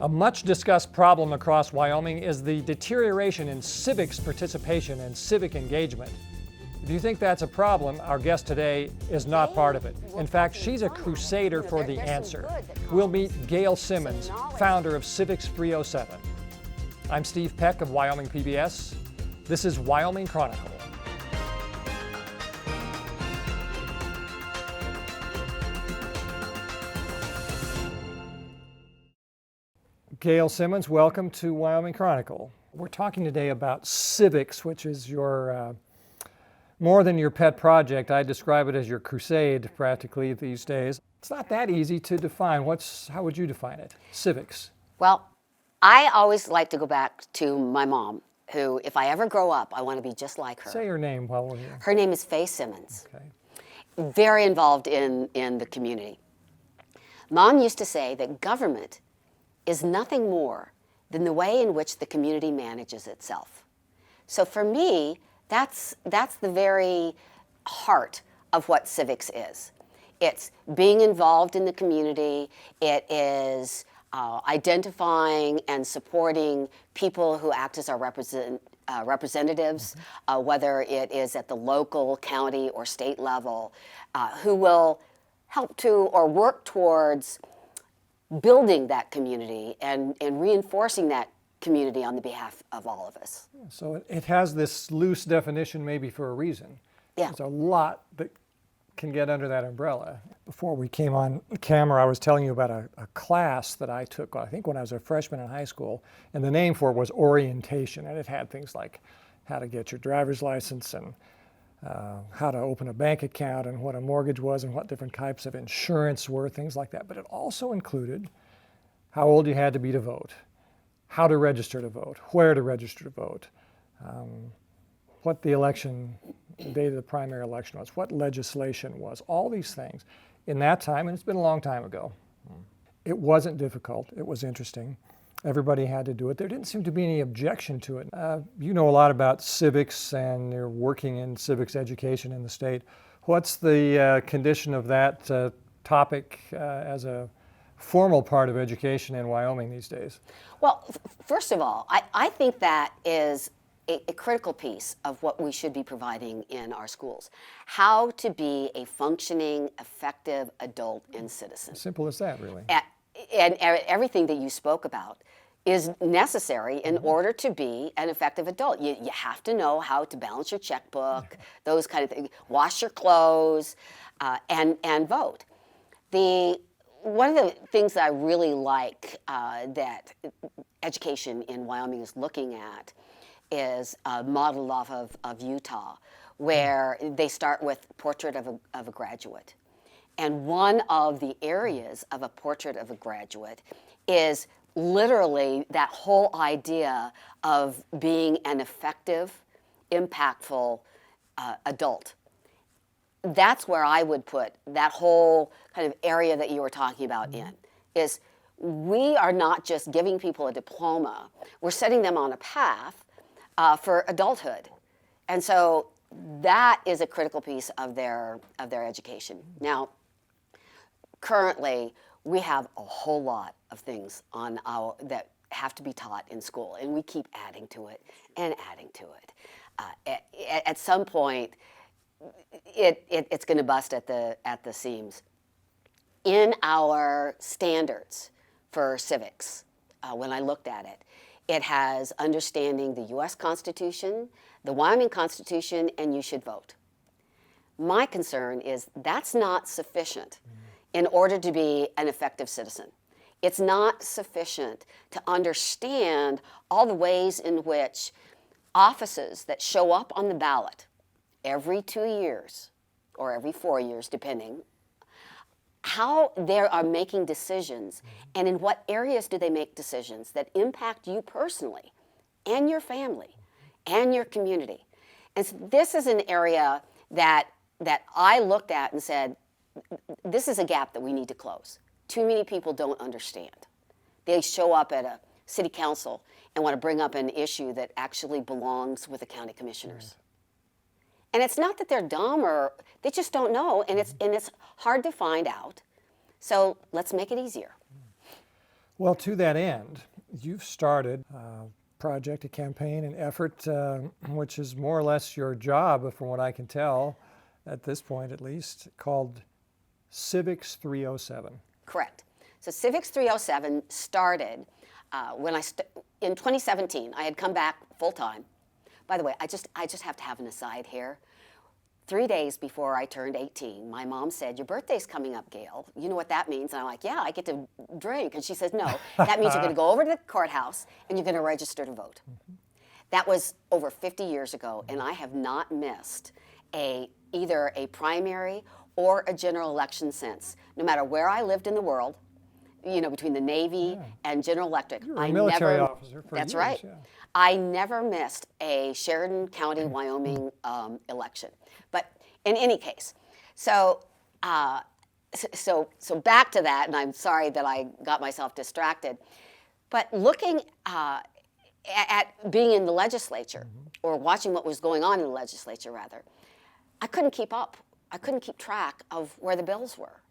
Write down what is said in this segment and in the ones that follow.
A much discussed problem across Wyoming is the deterioration in civics participation and civic engagement. If you think that's a problem, our guest today is not part of it. In fact, she's a crusader for the answer. We'll meet Gail Symons, founder of Civics 307. I'm Steve Peck of Wyoming PBS. This is Wyoming Chronicle. Gail Symons, welcome to Wyoming Chronicle. We're talking today about civics, which is your more than your pet project. I describe it as your crusade practically these days. It's not that easy to define. How would you define it? Civics. Well, I always like to go back to my mom, who, if I ever grow up, I want to be just like her. Say her name while we're here. Her name is Gail Symons. Okay. Very involved in the community. Mom used to say that government is nothing more than the way in which the community manages itself. So for me, that's the very heart of what civics is. It's being involved in the community. It is identifying and supporting people who act as our representatives, whether it is at the local, county, or state level, who will help to or work towards building that community and reinforcing that community on the behalf of all of us. So it has this loose definition maybe for a reason. Yeah. There's a lot that can get under that umbrella. Before we came on camera, I was telling you about a class that I took, I think when I was a freshman in high school, and the name for it was orientation, and it had things like how to get your driver's license and how to open a bank account and what a mortgage was and what different types of insurance were, things like that. But it also included how old you had to be to vote, how to register to vote, where to register to vote, what the date of the primary election was, what legislation was, all these things. In that time, and it's been a long time ago, it wasn't difficult, it was interesting. Everybody had to do it. There didn't seem to be any objection to it. You know a lot about civics and you're working in civics education in the state. What's the condition of that topic as a formal part of education in Wyoming these days? Well, first of all, I think that is a critical piece of what we should be providing in our schools. How to be a functioning, effective adult and citizen. Simple as that, really. And everything that you spoke about is necessary in order to be an effective adult. You have to know how to balance your checkbook, those kind of things, wash your clothes, and vote. One of the things that I really like that education in Wyoming is looking at is modeled off of Utah, where they start with portrait of a graduate. And one of the areas of a portrait of a graduate is literally that whole idea of being an effective, impactful adult. That's where I would put that whole kind of area that you were talking about in, is we are not just giving people a diploma, we're setting them on a path for adulthood. And so that is a critical piece of their education. Now, currently, we have a whole lot of things that have to be taught in school, and we keep adding to it and adding to it. At some point, it's going to bust at the seams. In our standards for civics, when I looked at it, it has understanding the U.S. Constitution, the Wyoming Constitution, and you should vote. My concern is that's not sufficient in order to be an effective citizen. It's not sufficient to understand all the ways in which offices that show up on the ballot every 2 years or every 4 years, depending, how they are making decisions and in what areas do they make decisions that impact you personally and your family and your community. And so this is an area that I looked at and said, this is a gap that we need to close. Too many people don't understand. They show up at a city council and want to bring up an issue that actually belongs with the county commissioners. And it's not that they're dumb or they just don't know, and it's hard to find out. So let's make it easier. Well, to that end, you've started a project, a campaign, an effort, which is more or less your job, from what I can tell, at this point at least, called Civics 307. Correct. So Civics 307 started in 2017. I had come back full time. By the way, I just have to have an aside here. 3 days before I turned 18, my mom said, "Your birthday's coming up, Gail. You know what that means?" And I'm like, "Yeah, I get to drink." And she says, "No, that means you're going to go over to the courthouse and you're going to register to vote." That was over 50 years ago, and I have not missed either a primary or a general election since. No matter where I lived in the world, between the Navy and General Electric, You were a military officer for that's years. right. Yeah. I never missed a Sheridan County, Wyoming election. But in any case, so back to that, and I'm sorry that I got myself distracted. But looking at being in the legislature, or watching what was going on in the legislature, rather, I couldn't keep up. I couldn't keep track of where the bills were.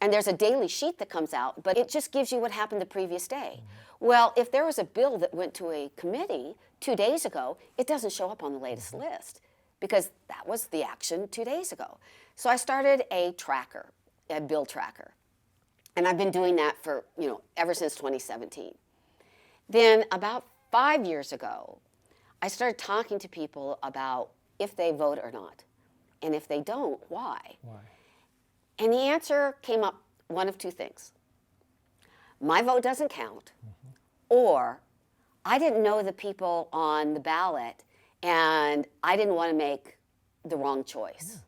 And there's a daily sheet that comes out, but it just gives you what happened the previous day. Well, if there was a bill that went to a committee 2 days ago, it doesn't show up on the latest list because that was the action 2 days ago. So I started a tracker, a bill tracker. And I've been doing that for, ever since 2017. Then about 5 years ago, I started talking to people about if they vote or not. And if they don't, why? Why? And the answer came up one of two things. My vote doesn't count, or I didn't know the people on the ballot and I didn't want to make the wrong choice.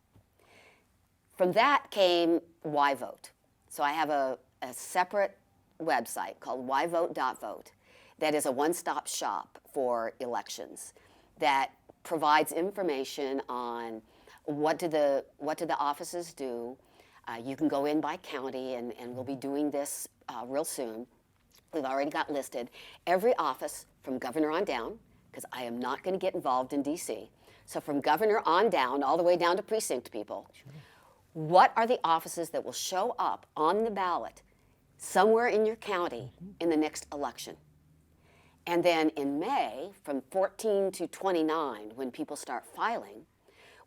From that came WhyVote. So I have a separate website called WhyVote.vote that is a one-stop shop for elections that provides information on what do the offices do. You can go in by county, and we'll be doing this real soon. We've already got listed every office from governor on down, because I am not going to get involved in D.C. So from governor on down, all the way down to precinct people, what are the offices that will show up on the ballot somewhere in your county in the next election? And then in May, from 14 to 29, when people start filing,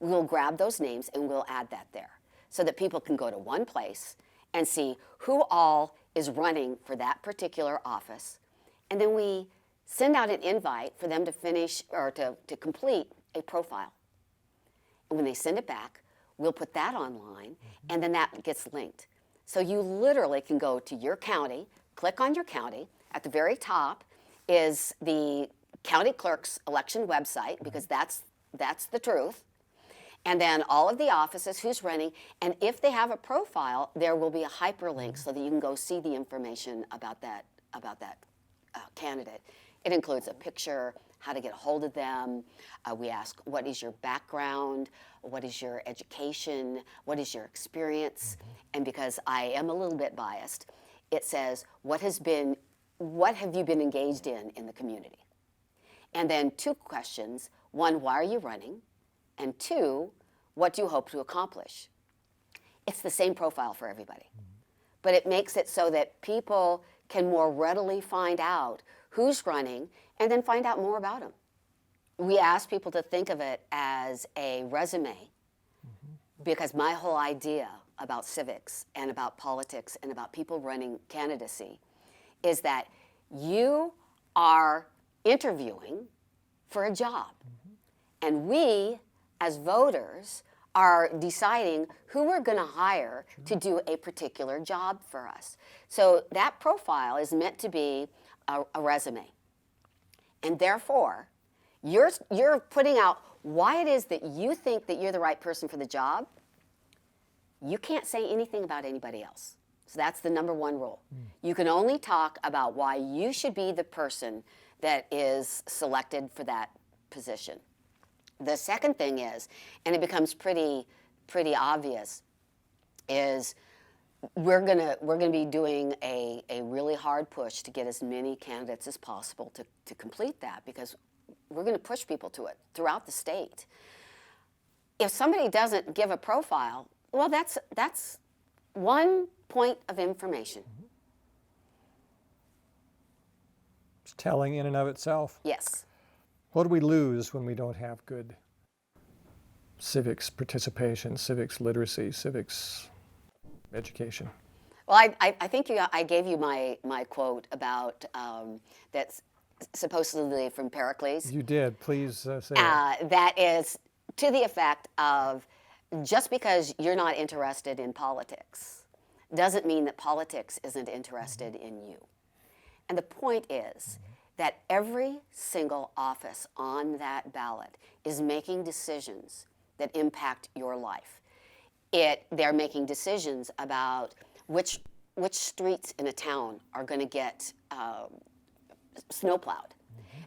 we'll grab those names and we'll add that there, so that people can go to one place and see who all is running for that particular office. And then we send out an invite for them to finish or to complete a profile. And when they send it back, we'll put that online, and then that gets linked. So you literally can go to your county, click on your county. At the very top is the county clerk's election website, because that's the truth. And then all of the offices, who's running, and if they have a profile, there will be a hyperlink so that you can go see the information about that candidate. It includes a picture, how to get a hold of them. We ask, what is your background? What is your education? What is your experience? And because I am a little bit biased, it says, what have you been engaged in the community? And then 2 questions. 1, why are you running? And 2, what do you hope to accomplish? It's the same profile for everybody. But it makes it so that people can more readily find out who's running and then find out more about them. We ask people to think of it as a resume, because my whole idea about civics and about politics and about people running candidacy is that you are interviewing for a job. And we, as voters, are deciding who we're going to hire to do a particular job for us. So that profile is meant to be a resume. And therefore, you're putting out why it is that you think that you're the right person for the job. You can't say anything about anybody else. So that's the number 1 rule. You can only talk about why you should be the person that is selected for that position. The second thing is, and it becomes pretty obvious, is we're gonna be doing a really hard push to get as many candidates as possible to complete that, because we're going to push people to it throughout the state. If somebody doesn't give a profile, well, that's 1 point of information. It's telling in and of itself. Yes. What do we lose when we don't have good civics participation, civics literacy, civics education? Well, I think I gave you my quote about that's supposedly from Pericles. You did. Please say it. That is to the effect of, just because you're not interested in politics doesn't mean that politics isn't interested in you. And the point is that every single office on that ballot is making decisions that impact your life. They're making decisions about which streets in a town are going to get snowplowed.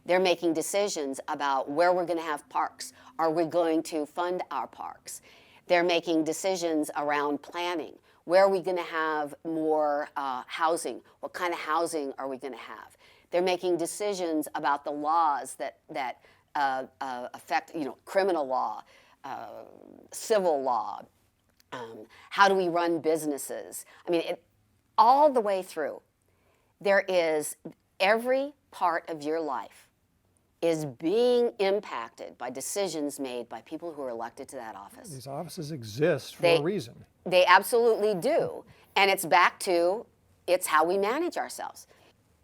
They're making decisions about where we're going to have parks. Are we going to fund our parks? They're making decisions around planning. Where are we going to have more housing? What kind of housing are we going to have? They're making decisions about the laws that affect, criminal law, civil law. How do we run businesses? I mean, all the way through, there is every part of your life is being impacted by decisions made by people who are elected to that office. These offices exist for a reason. They absolutely do. And it's back to, it's how we manage ourselves.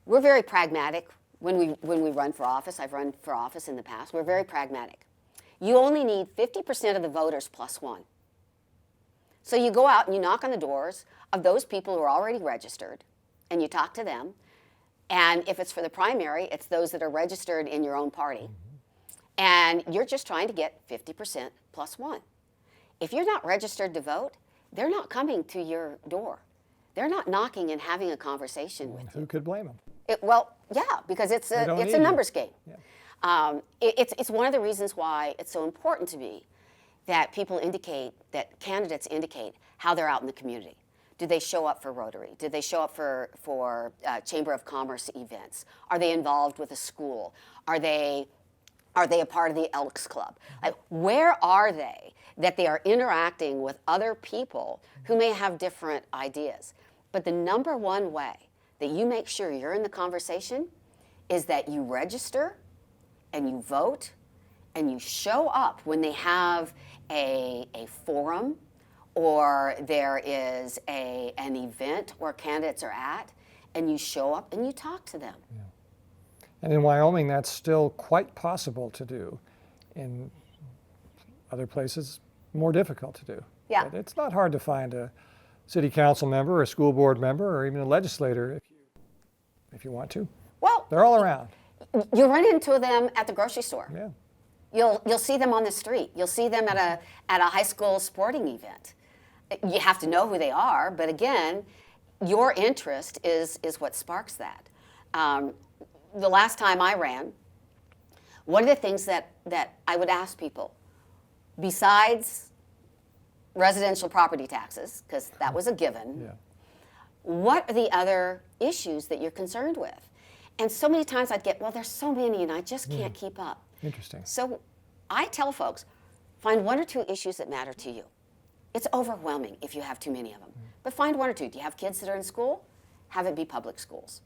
We're very pragmatic when we run for office. I've run for office in the past. We're very pragmatic. You only need 50% of the voters plus one. So you go out and you knock on the doors of those people who are already registered, and you talk to them. And if it's for the primary, it's those that are registered in your own party. And you're just trying to get 50% plus one. If you're not registered to vote, they're not coming to your door. They're not knocking and having a conversation with you. Who could blame them? Well, yeah, because it's a numbers game. Yeah. It's one of the reasons why it's so important to me that that candidates indicate how they're out in the community. Do they show up for Rotary? Do they show up for Chamber of Commerce events? Are they involved with a school? Are they a part of the Elks Club? Like, where are they that they are interacting with other people who may have different ideas? But the number one way that you make sure you're in the conversation is that you register and you vote and you show up when they have a forum, or there is an event where candidates are at, and you show up and you talk to them. Yeah. And in Wyoming, that's still quite possible to do. In other places, more difficult to do. Yeah. But it's not hard to find a city council member, or a school board member, or even a legislator if you want to. Well, they're all around. You run into them at the grocery store. Yeah. You'll see them on the street. You'll see them at a high school sporting event. You have to know who they are, but again, your interest is what sparks that. The last time I ran, one of the things that I would ask people, besides residential property taxes, because that was a given, Yeah. what are the other issues that you're concerned with? And so many times I'd get, well, there's so many and I just can't keep up. Interesting. So I tell folks, find one or two issues that matter to you. It's overwhelming if you have too many of them. But find one or two. Do you have kids that are in school? Have it be public schools.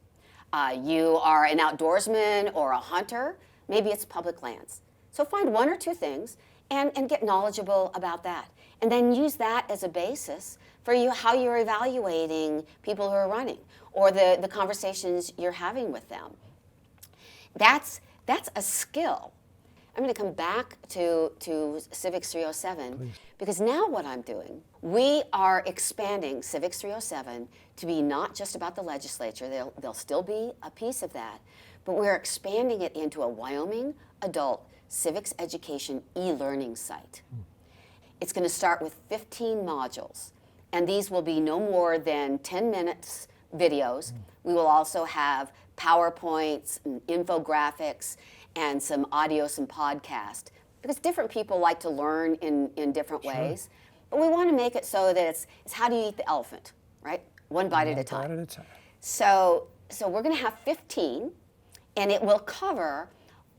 You are an outdoorsman or a hunter, maybe it's public lands. So find one or two things and get knowledgeable about that. And then use that as a basis for how you're evaluating people who are running, or the conversations you're having with them. That's a skill. I'm going to come back to Civics 307. Please. Because now what I'm doing, we are expanding Civics 307 to be not just about the legislature. There'll still be a piece of that, but we're expanding it into a Wyoming adult civics education e-learning site. It's going to start with 15 modules, and these will be no more than 10 minutes videos. We will also have PowerPoints and infographics and some audio, some podcast, because different people like to learn in different ways. But we want to make it so that it's how do you eat the elephant, right? One bite at a time. One bite at a time. So we're going to have 15, and it will cover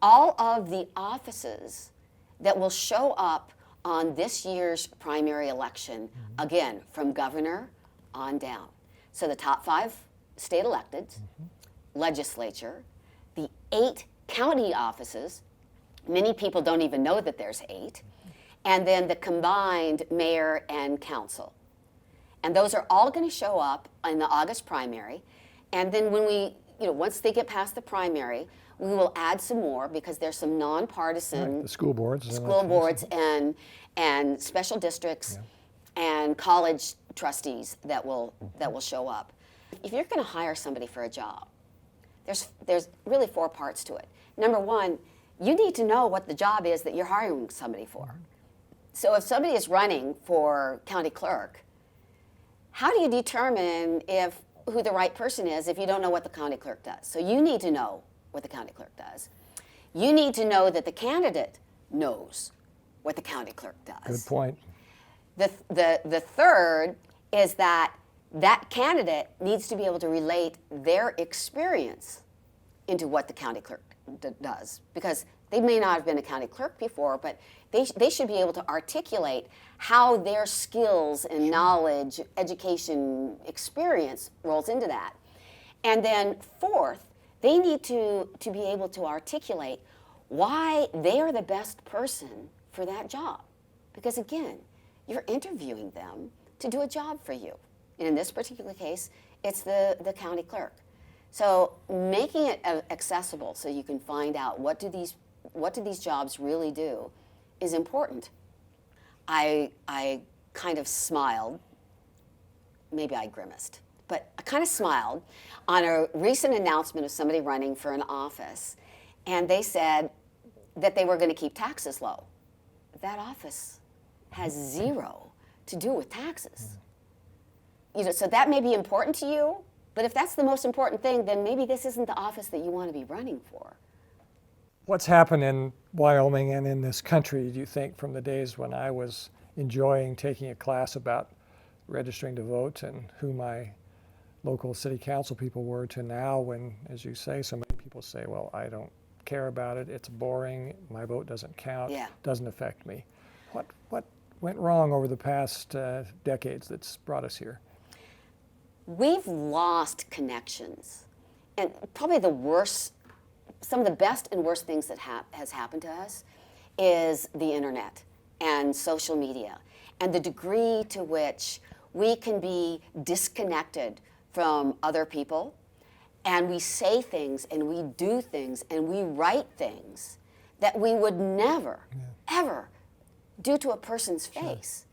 all of the offices that will show up on this year's primary election, again, from governor on down. So the top 5 state electeds, legislature, the 8 county offices. Many people don't even know that there's 8. And then the combined mayor and council. And those are all going to show up in the August primary. And then when we, once they get past the primary, we will add some more because there's some nonpartisan Right, the school boards. and special districts and college trustees that will show up. If you're going to hire somebody for a job, there's really 4 parts to it. Number one, you need to know what the job is that you're hiring somebody for. So if somebody is running for county clerk, how do you determine who the right person is if you don't know what the county clerk does? So you need to know what the county clerk does. You need to know that the candidate knows what the county clerk does. Good point. The third is that candidate needs to be able to relate their experience into what the county clerk does, because they may not have been a county clerk before, but they should be able to articulate how their skills and knowledge, education, experience rolls into that. And then fourth, they need to be able to articulate why they are the best person for that job. Because again, you're interviewing them to do a job for you. And in this particular case, it's the county clerk. So making it accessible so you can find out what do these jobs really do is important. I kind of smiled, maybe I grimaced, but I kind of smiled on a recent announcement of somebody running for an office, and they said that they were going to keep taxes low. That office has zero to do with taxes. So that may be important to you, but if that's the most important thing, then maybe this isn't the office that you want to be running for. What's happened in Wyoming and in this country, do you think, from the days when I was enjoying taking a class about registering to vote and who my local city council people were, to now when, as you say, so many people say, well, I don't care about it, it's boring, my vote doesn't count, doesn't affect me. What went wrong over the past decades that's brought us here? We've lost connections. And probably the worst, some of the best and worst things that has happened to us is the internet and social media and the degree to which we can be disconnected from other people, and we say things and we do things and we write things that we would never, ever do to a person's face.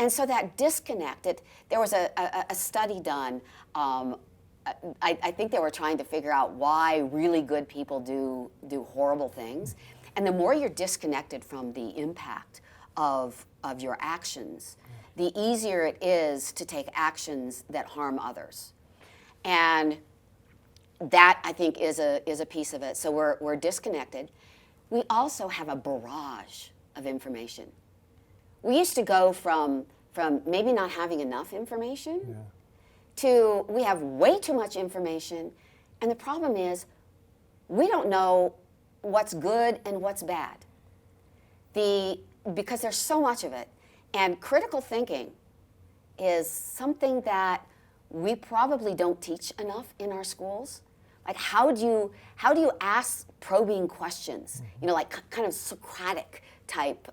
And so that disconnect, there was a study done, I think they were trying to figure out why really good people do horrible things. And the more you're disconnected from the impact of your actions, the easier it is to take actions that harm others. And that, I think, is a piece of it. So we're disconnected. We also have a barrage of information. We used to go from maybe not having enough information to we have way too much information, and the problem is we don't know what's good and what's bad. Because there's so much of it. And critical thinking is something that we probably don't teach enough in our schools. Like how do you ask probing questions? Like kind of Socratic type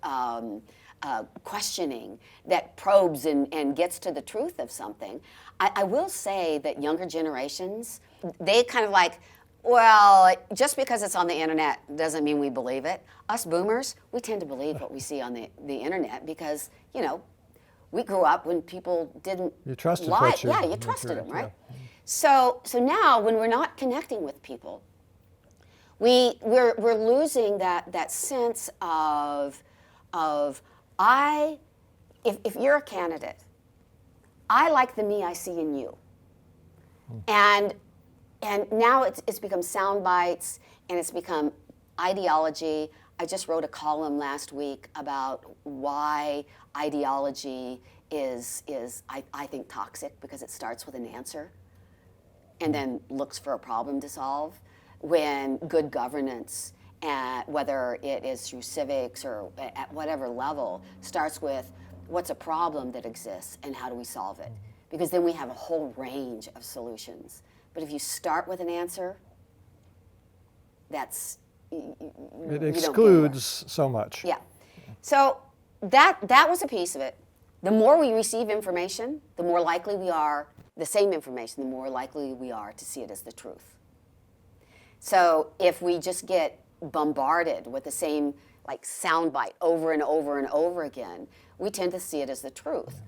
questioning that probes and gets to the truth of something. I will say that younger generations, they kind of like, well, just because it's on the internet doesn't mean we believe it. Us boomers, we tend to believe what we see on the internet because, we grew up when people didn't you trusted lie. You trusted them, right? Yeah. So now when we're not connecting with people, we're losing that sense of if you're a candidate, I like the me I see in you. And now it's become sound bites and it's become ideology. I just wrote a column last week about why ideology is I think toxic, because it starts with an answer and then looks for a problem to solve, when good governance, whether it is through civics or at whatever level, starts with what's a problem that exists and how do we solve it? Because then we have a whole range of solutions. But if you start with an answer, that's It excludes so much. Yeah. So that was a piece of it. The more we receive information, the more likely we are, the same information, the more likely we are to see it as the truth. So if we just get bombarded with the same like soundbite over and over and over again, we tend to see it as the truth.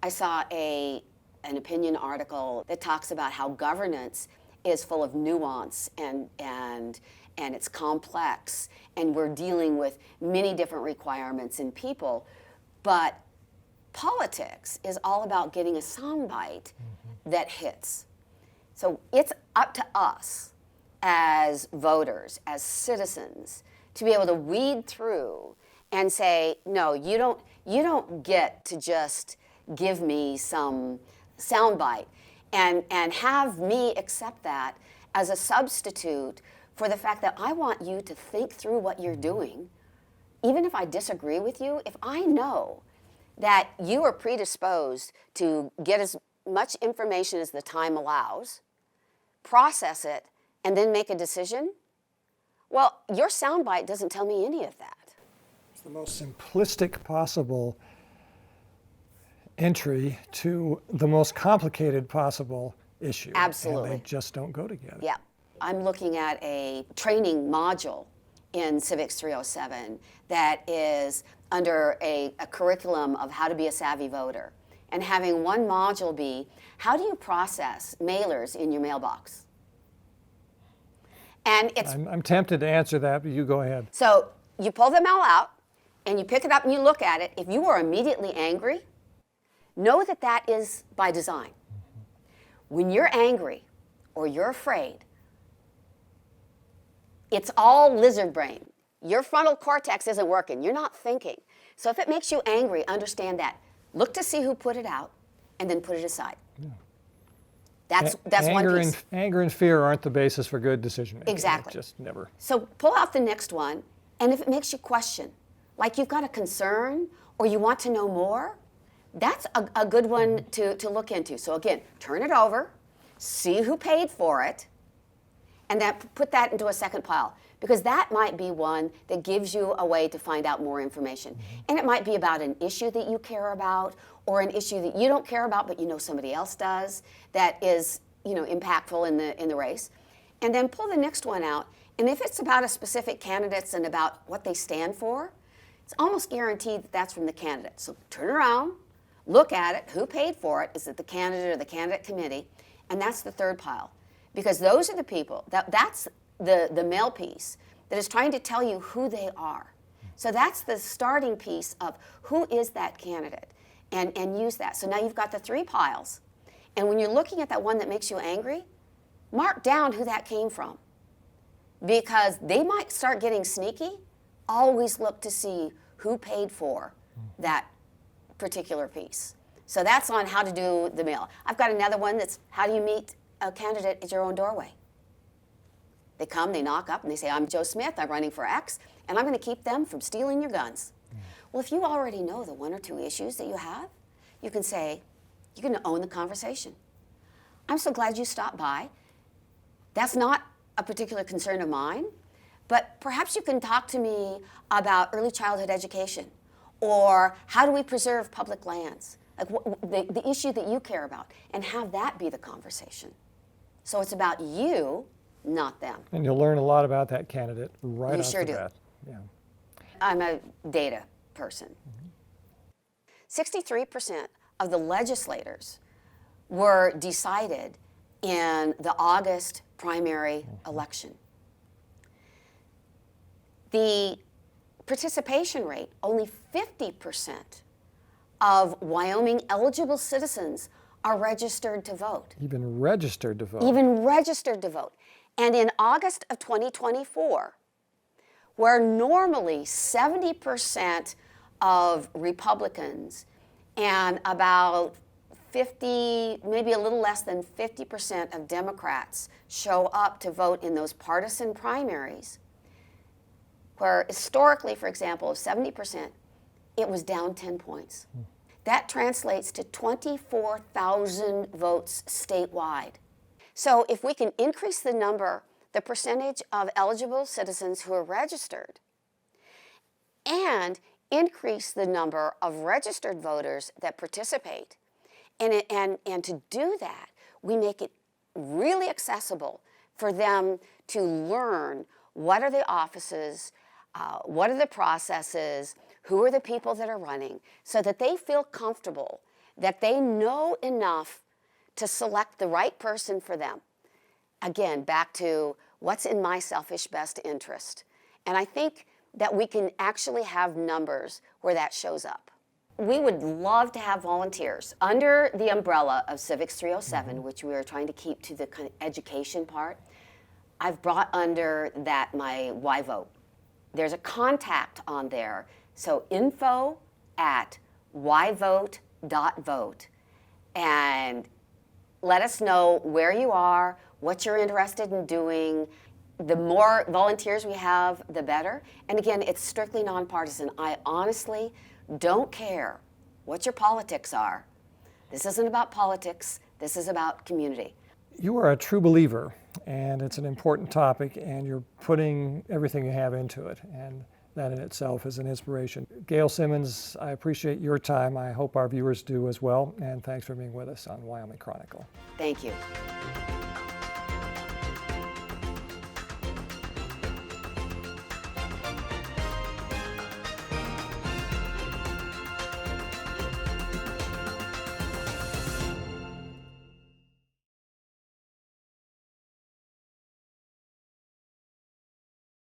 I saw an opinion article that talks about how governance is full of nuance and it's complex, and we're dealing with many different requirements in people, but politics is all about getting a soundbite that hits. So it's up to us as voters, as citizens, to be able to weed through and say, no, you don't get to just give me some soundbite and have me accept that as a substitute for the fact that I want you to think through what you're doing. Even if I disagree with you, if I know that you are predisposed to get as much information as the time allows, process it, and then make a decision, well, your soundbite doesn't tell me any of that. It's the most simplistic possible entry to the most complicated possible issue. Absolutely. And they just don't go together. Yeah. I'm looking at a training module in Civics 307 that is under a curriculum of how to be a savvy voter, and having one module be, how do you process mailers in your mailbox? And it's I'm tempted to answer that, but you go ahead. so you pull them all out and you pick it up and you look at it. If you are immediately angry, know that that is by design. When you're angry or you're afraid, it's all lizard brain. Your frontal cortex isn't working. You're not thinking. So if it makes you angry, understand that. Look to see who put it out and then put it aside. Yeah. That's anger one piece. Anger and fear aren't the basis for good decision making. Exactly. Just never. So pull out the next one, and if it makes you question, like you've got a concern or you want to know more, that's a good one to look into. So again, turn it over, see who paid for it, and then put that into a second pile, because that might be one that gives you a way to find out more information. And it might be about an issue that you care about, or an issue that you don't care about but you know somebody else does that is, impactful in the race. And then pull the next one out, and if it's about a specific candidate and about what they stand for, it's almost guaranteed that that's from the candidate. So turn around, look at it, who paid for it, is it the candidate or the candidate committee, and that's the third pile. Because those are the people, that's the mail piece that is trying to tell you who they are. So that's the starting piece of who is that candidate, and use that. So now you've got the three piles. And when you're looking at that one that makes you angry, mark down who that came from. Because they might start getting sneaky. Always look to see who paid for that particular piece. So that's on how to do the mail. I've got another one that's how do you meet a candidate at your own doorway. They come, they knock up, and they say, I'm Joe Smith, I'm running for X, and I'm going to keep them from stealing your guns. Well, if you already know the one or two issues that you have, you can say, you can own the conversation. I'm so glad you stopped by. That's not a particular concern of mine, but perhaps you can talk to me about early childhood education, or how do we preserve public lands, like the issue that you care about, and have that be the conversation. So it's about you, not them. And you'll learn a lot about that candidate right You off sure the do. bat. Yeah. I'm a data person. 63% of the legislators were decided in the August primary election. The participation rate, only 50% of Wyoming eligible citizens are registered to vote. Even registered to vote. Even registered to vote. And in August of 2024, where normally 70% of Republicans and about 50, maybe a little less than 50% of Democrats show up to vote in those partisan primaries, where historically, for example, 70%, it was down 10 points. That translates to 24,000 votes statewide. So if we can increase the number the percentage of eligible citizens who are registered, and increase the number of registered voters that participate. And to do that, we make it really accessible for them to learn what are the offices, what are the processes, who are the people that are running, so that they feel comfortable, that they know enough to select the right person for them. Again, back to what's in my selfish best interest. And I think that we can actually have numbers where that shows up. We would love to have volunteers under the umbrella of Civics 307, which we are trying to keep to the kind of education part. I've brought under that my WhyVote. There's a contact on there. So info@WhyVote.vote. And let us know where you are, what you're interested in doing. The more volunteers we have, the better. And again, it's strictly nonpartisan. I honestly don't care what your politics are. This isn't about politics. This is about community. You are a true believer, and it's an important topic, and you're putting everything you have into it, and that in itself is an inspiration. Gail Symons, I appreciate your time. I hope our viewers do as well, and thanks for being with us on Wyoming Chronicle. Thank you.